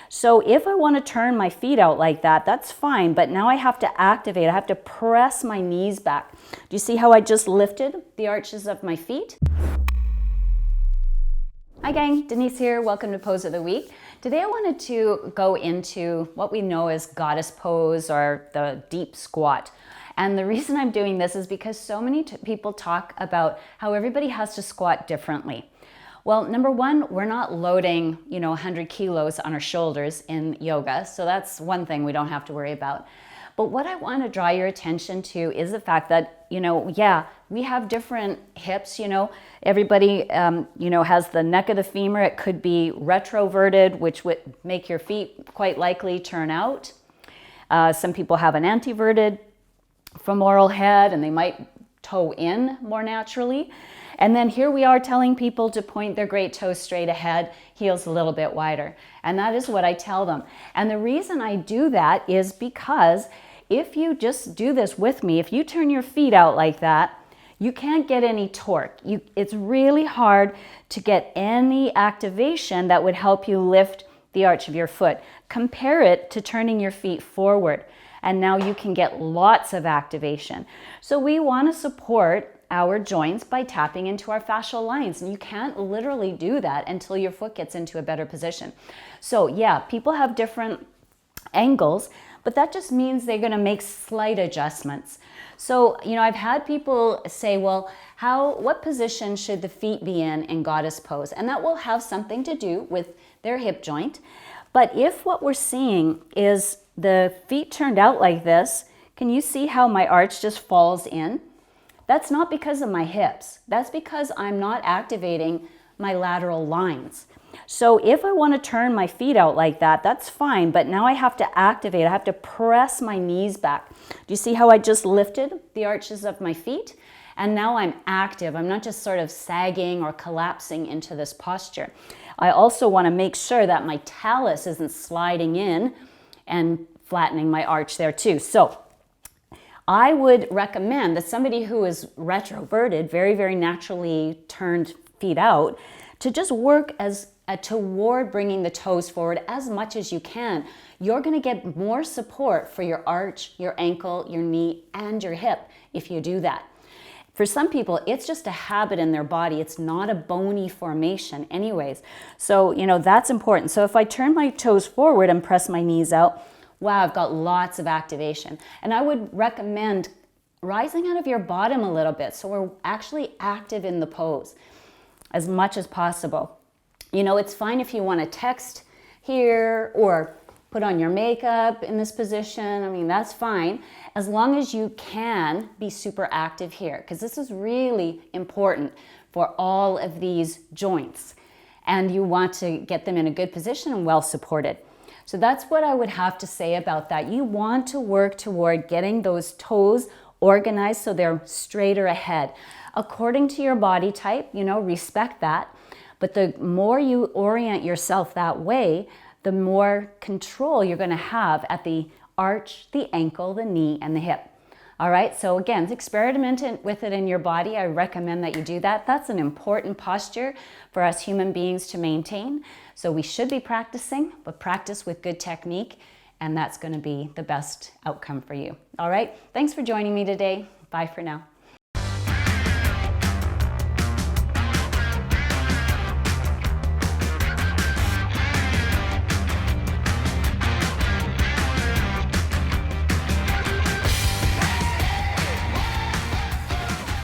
So if I want to turn my feet out like that, that's fine, but now I have to activate. I have to press my knees back. Do you see how I just lifted the arches of my feet? Hi gang, Denise here. Welcome to Pose of the Week. Today I wanted to go into what we know as goddess pose or the deep squat. And the reason I'm doing this is because so many people talk about how everybody has to squat differently. Well, number one, we're not loading, 100 kilos on our shoulders in yoga. So that's one thing we don't have to worry about. But what I want to draw your attention to is the fact that, we have different hips, everybody, has the neck of the femur. It could be retroverted, which would make your feet quite likely turn out. Some people have an anteverted femoral head and they might toe in more naturally. And then here we are telling people to point their great toes straight ahead, heels a little bit wider. And that is what I tell them. And the reason I do that is because if you just do this with me, if you turn your feet out like that, you can't get any torque. It's really hard to get any activation that would help you lift the arch of your foot. Compare it to turning your feet forward. And now you can get lots of activation. So we want to support our joints by tapping into our fascial lines. And you can't literally do that until your foot gets into a better position. So yeah, people have different angles, but that just means they're going to make slight adjustments. So, I've had people say, well, what position should the feet be in goddess pose? And that will have something to do with their hip joint. But if what we're seeing is the feet turned out like this, can you see how my arch just falls in? That's not because of my hips. That's because I'm not activating my lateral lines. So if I want to turn my feet out like that, that's fine, but now I have to activate. I have to press my knees back. Do you see how I just lifted the arches of my feet? And now I'm active. I'm not just sort of sagging or collapsing into this posture. I also want to make sure that my talus isn't sliding in and flattening my arch there too. So I would recommend that somebody who is retroverted, very, very naturally turned feet out, to just work toward bringing the toes forward as much as you can. You're going to get more support for your arch, your ankle, your knee, and your hip if you do that. For some people, it's just a habit in their body. It's not a bony formation anyways. So, that's important. So if I turn my toes forward and press my knees out, wow, I've got lots of activation. And I would recommend rising out of your bottom a little bit so we're actually active in the pose as much as possible. It's fine if you want to text here or put on your makeup in this position. That's fine, as long as you can be super active here, because this is really important for all of these joints. And you want to get them in a good position and well supported. So that's what I would have to say about that. You want to work toward getting those toes organized so they're straighter ahead. According to your body type, respect that. But the more you orient yourself that way, the more control you're going to have at the arch, the ankle, the knee, and the hip. All right, so again, experiment with it in your body. I recommend that you do that. That's an important posture for us human beings to maintain. So we should be practicing, but practice with good technique, and that's going to be the best outcome for you. All right, thanks for joining me today. Bye for now.